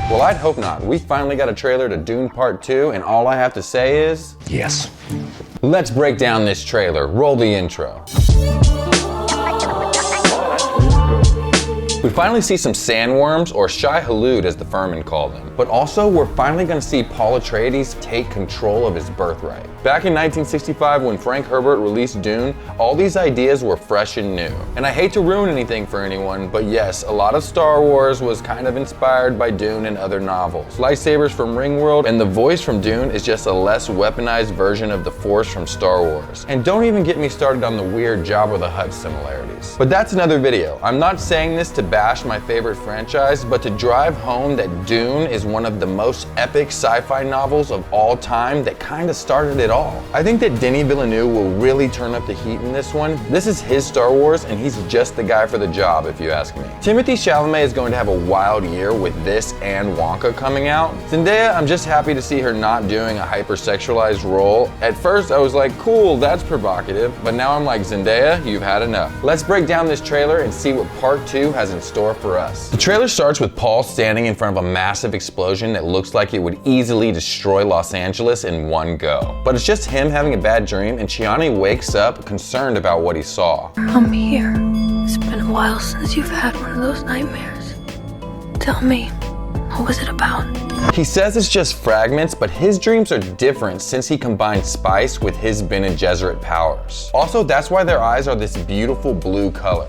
Well, I'd hope not. We finally got a trailer to Dune Part 2, and all I have to say is... yes. Let's break down this trailer. Roll the intro. We finally see some sandworms, or Shai-Hulud as the Furman called them. But also, we're finally going to see Paul Atreides take control of his birthright. Back in 1965, when Frank Herbert released Dune, all these ideas were fresh and new. And I hate to ruin anything for anyone, but yes, a lot of Star Wars was kind of inspired by Dune and other novels. Lightsabers from Ringworld, and the voice from Dune is just a less weaponized version of the Force from Star Wars. And don't even get me started on the weird Jabba the Hutt similarities. But that's another video. I'm not saying this to bash my favorite franchise, but to drive home that Dune is one of the most epic sci-fi novels of all time that kind of started it all. I think that Denis Villeneuve will really turn up the heat in this one. This is his Star Wars, and he's just the guy for the job, if you ask me. Timothée Chalamet is going to have a wild year with this and Wonka coming out. Zendaya, I'm just happy to see her not doing a hypersexualized role. At first, I was like, cool, that's provocative, but now I'm like, Zendaya, you've had enough. Let's break down this trailer and see what Part 2 has in store for us. The trailer starts with Paul standing in front of a massive explosion that looks like it would easily destroy Los Angeles in one go. But it's just him having a bad dream, and Chiani wakes up concerned about what he saw. I'm here. It's been a while since you've had one of those nightmares. Tell me, what was it about? He says it's just fragments, but his dreams are different since he combined spice with his Bene Gesserit powers. Also, that's why their eyes are this beautiful blue color.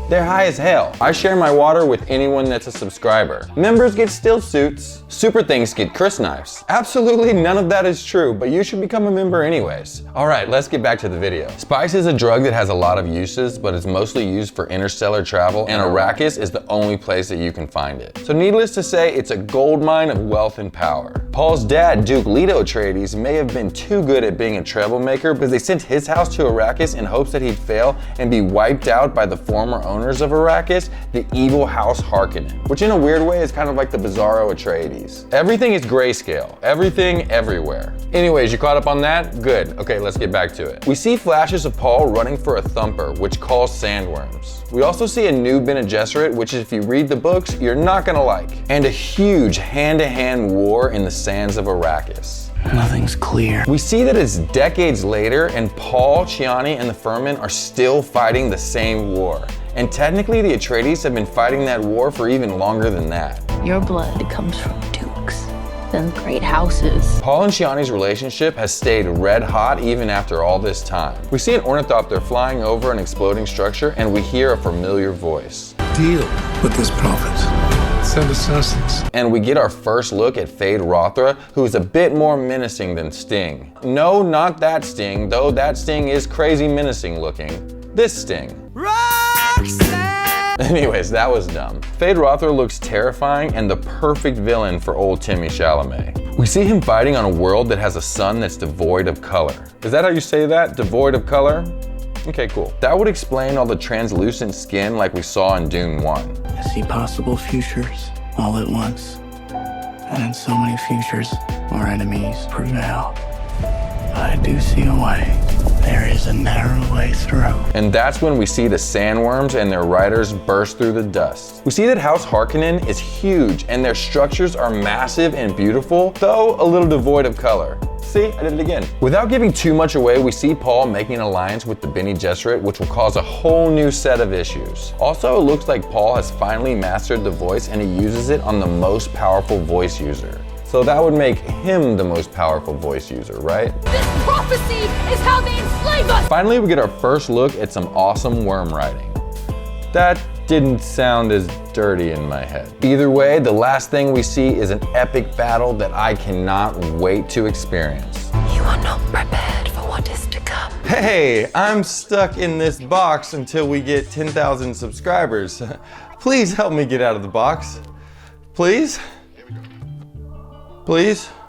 They're high as hell. I share my water with anyone that's a subscriber. Members get still suits. Super things get Chris knives. Absolutely none of that is true, but you should become a member anyways. Alright, let's get back to the video. Spice is a drug that has a lot of uses, but it's mostly used for interstellar travel, and Arrakis is the only place that you can find it. So needless to say, it's a goldmine of wealth and power. Paul's dad, Duke Leto Atreides, may have been too good at being a troublemaker because they sent his house to Arrakis in hopes that he'd fail and be wiped out by the former owners of Arrakis, the evil House Harkonnen, which in a weird way is kind of like the Bizarro Atreides. Everything is grayscale. Everything, everywhere. Anyways, you caught up on that? Good. Okay, let's get back to it. We see flashes of Paul running for a thumper, which calls sandworms. We also see a new Bene Gesserit, which if you read the books, you're not gonna like. And a huge hand-to-hand war in the sands of Arrakis. Nothing's clear. We see that it's decades later, and Paul, Chiani, and the Furman are still fighting the same war. And technically, the Atreides have been fighting that war for even longer than that. Your blood comes from dukes, then great houses. Paul and Chiani's relationship has stayed red hot even after all this time. We see an ornithopter flying over an exploding structure, and we hear a familiar voice. Deal with this prophet. Send assassins. And we get our first look at Fade Rothra, who is a bit more menacing than Sting. No, not that Sting, though that Sting is crazy menacing looking. This Sting. Anyways, that was dumb. Fade Rothra looks terrifying and the perfect villain for old Timmy Chalamet. We see him fighting on a world that has a sun that's devoid of color. Is that how you say that? Devoid of color? Okay, cool. That would explain all the translucent skin like we saw in Dune 1. I see possible futures all at once. And in so many futures, our enemies prevail. But I do see a way. There is a narrow way through. And that's when we see the sandworms and their riders burst through the dust. We see that House Harkonnen is huge and their structures are massive and beautiful, though a little devoid of color. See, I did it again. Without giving too much away, we see Paul making an alliance with the Bene Gesserit, which will cause a whole new set of issues. Also, it looks like Paul has finally mastered the voice and he uses it on the most powerful voice user. So that would make him the most powerful voice user, right? This prophecy is how they enslave us! Finally, we get our first look at some awesome worm riding. That didn't sound as dirty in my head. Either way, the last thing we see is an epic battle that I cannot wait to experience. You are not prepared for what is to come. Hey, I'm stuck in this box until we get 10,000 subscribers. Please help me get out of the box. Please? Please?